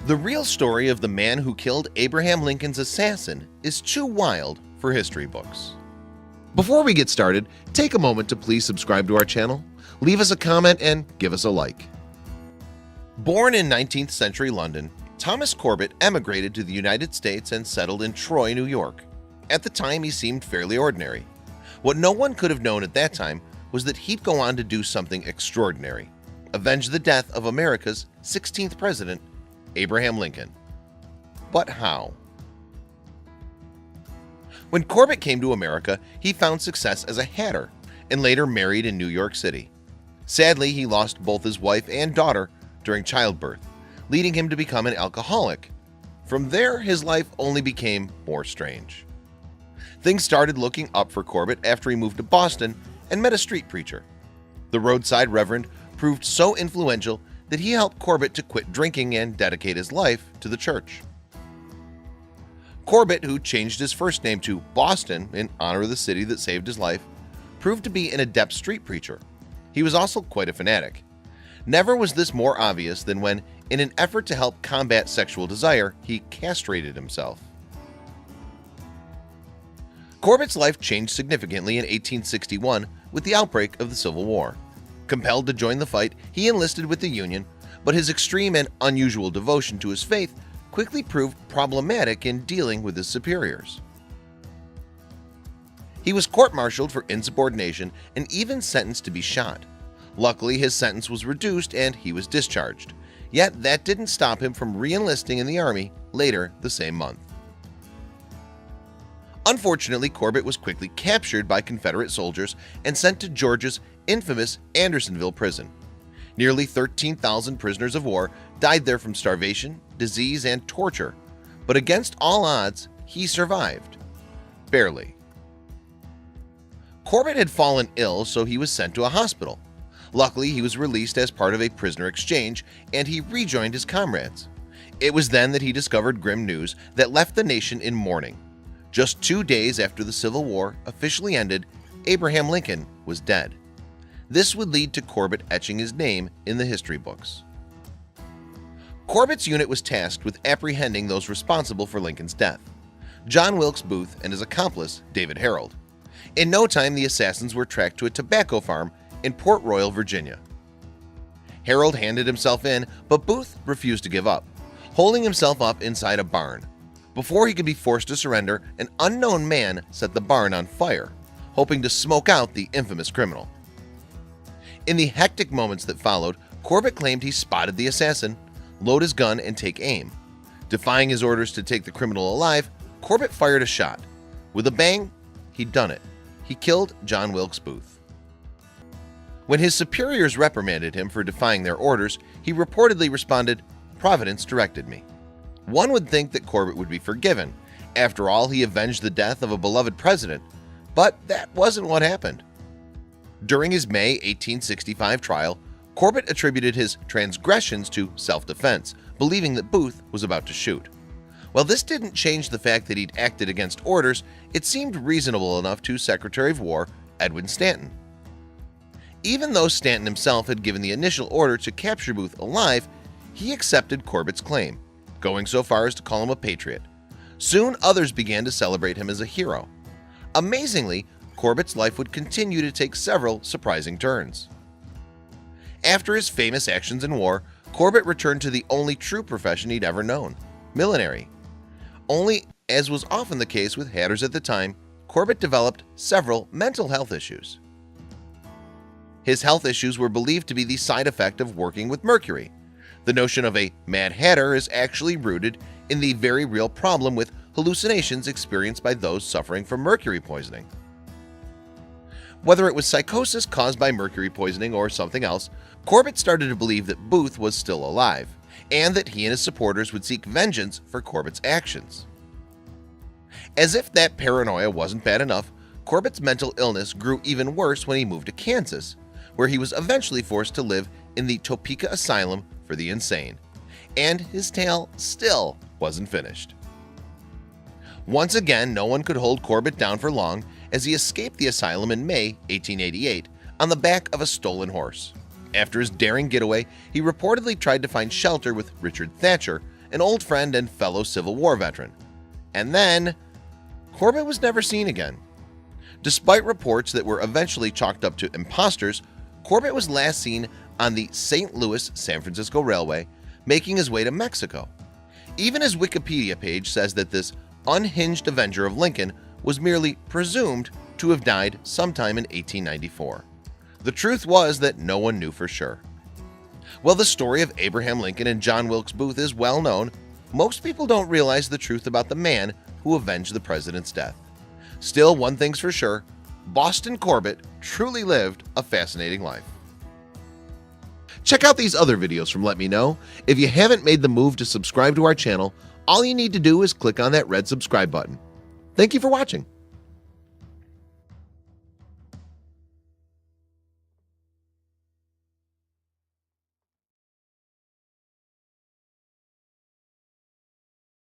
The real story of the man who killed Abraham Lincoln's assassin is too wild for history books. Before we get started, take a moment to please subscribe to our channel, leave us a comment, and give us a like. Born in 19th century London, Thomas Corbett emigrated to the United States and settled in Troy, New York. At the time, he seemed fairly ordinary. What no one could have known at that time was that he'd go on to do something extraordinary: avenge the death of America's 16th president, Abraham Lincoln. But how? When Corbett came to America, he found success as a hatter and later married in New York City. Sadly, he lost both his wife and daughter during childbirth, leading him to become an alcoholic. From there, his life only became more strange. Things started looking up for Corbett after he moved to Boston and met a street preacher. The roadside reverend proved so influential that he helped Corbett to quit drinking and dedicate his life to the church. Corbett, who changed his first name to Boston in honor of the city that saved his life, proved to be an adept street preacher. He was also quite a fanatic. Never was this more obvious than when, in an effort to help combat sexual desire, he castrated himself. Corbett's life changed significantly in 1861 with the outbreak of the Civil War. Compelled to join the fight, he enlisted with the Union, but his extreme and unusual devotion to his faith quickly proved problematic in dealing with his superiors. He was court-martialed for insubordination and even sentenced to be shot. Luckily, his sentence was reduced and he was discharged, yet that didn't stop him from re-enlisting in the Army later the same month. Unfortunately, Corbett was quickly captured by Confederate soldiers and sent to Georgia's infamous Andersonville prison. Nearly 13,000 prisoners of war died there from starvation, disease, and torture, but against all odds, he survived. Barely. Corbett had fallen ill, so he was sent to a hospital. Luckily, he was released as part of a prisoner exchange, and he rejoined his comrades. It was then that he discovered grim news that left the nation in mourning. Just 2 days after the Civil War officially ended, Abraham Lincoln was dead. This would lead to Corbett etching his name in the history books. Corbett's unit was tasked with apprehending those responsible for Lincoln's death: John Wilkes Booth and his accomplice, David Harold. In no time, the assassins were tracked to a tobacco farm in Port Royal, Virginia. Harold handed himself in, but Booth refused to give up, holding himself up inside a barn. Before he could be forced to surrender, an unknown man set the barn on fire, hoping to smoke out the infamous criminal. In the hectic moments that followed, Corbett claimed he spotted the assassin, load his gun, and take aim. Defying his orders to take the criminal alive, Corbett fired a shot. With a bang, he'd done it. He killed John Wilkes Booth. When his superiors reprimanded him for defying their orders, he reportedly responded, "Providence directed me." One would think that Corbett would be forgiven. After all, he avenged the death of a beloved president, but that wasn't what happened. During his May 1865 trial, Corbett attributed his transgressions to self-defense, believing that Booth was about to shoot. While this didn't change the fact that he'd acted against orders, it seemed reasonable enough to Secretary of War Edwin Stanton. Even though Stanton himself had given the initial order to capture Booth alive, he accepted Corbett's claim, going so far as to call him a patriot. Soon, others began to celebrate him as a hero. Amazingly, Corbett's life would continue to take several surprising turns. After his famous actions in war, Corbett returned to the only true profession he'd ever known: millinery. Only, as was often the case with hatters at the time, Corbett developed several mental health issues. His health issues were believed to be the side effect of working with mercury. The notion of a Mad Hatter is actually rooted in the very real problem with hallucinations experienced by those suffering from mercury poisoning. Whether it was psychosis caused by mercury poisoning or something else, Corbett started to believe that Booth was still alive, and that he and his supporters would seek vengeance for Corbett's actions. As if that paranoia wasn't bad enough, Corbett's mental illness grew even worse when he moved to Kansas, where he was eventually forced to live in the Topeka Asylum for the Insane, and his tale still wasn't finished. Once again, no one could hold Corbett down for long, as he escaped the asylum in May 1888 on the back of a stolen horse. After his daring getaway, he reportedly tried to find shelter with Richard Thatcher, an old friend and fellow Civil War veteran. And then Corbett was never seen again. Despite reports that were eventually chalked up to imposters, Corbett was last seen on the St. Louis-San Francisco Railway, making his way to Mexico. Even his Wikipedia page says that this unhinged avenger of Lincoln was merely presumed to have died sometime in 1894. The truth was that no one knew for sure. While the story of Abraham Lincoln and John Wilkes Booth is well known, most people don't realize the truth about the man who avenged the president's death. Still, one thing's for sure, Boston Corbett truly lived a fascinating life. Check out these other videos from Let Me Know. If you haven't made the move to subscribe to our channel, all you need to do is click on that red subscribe button. Thank you for watching.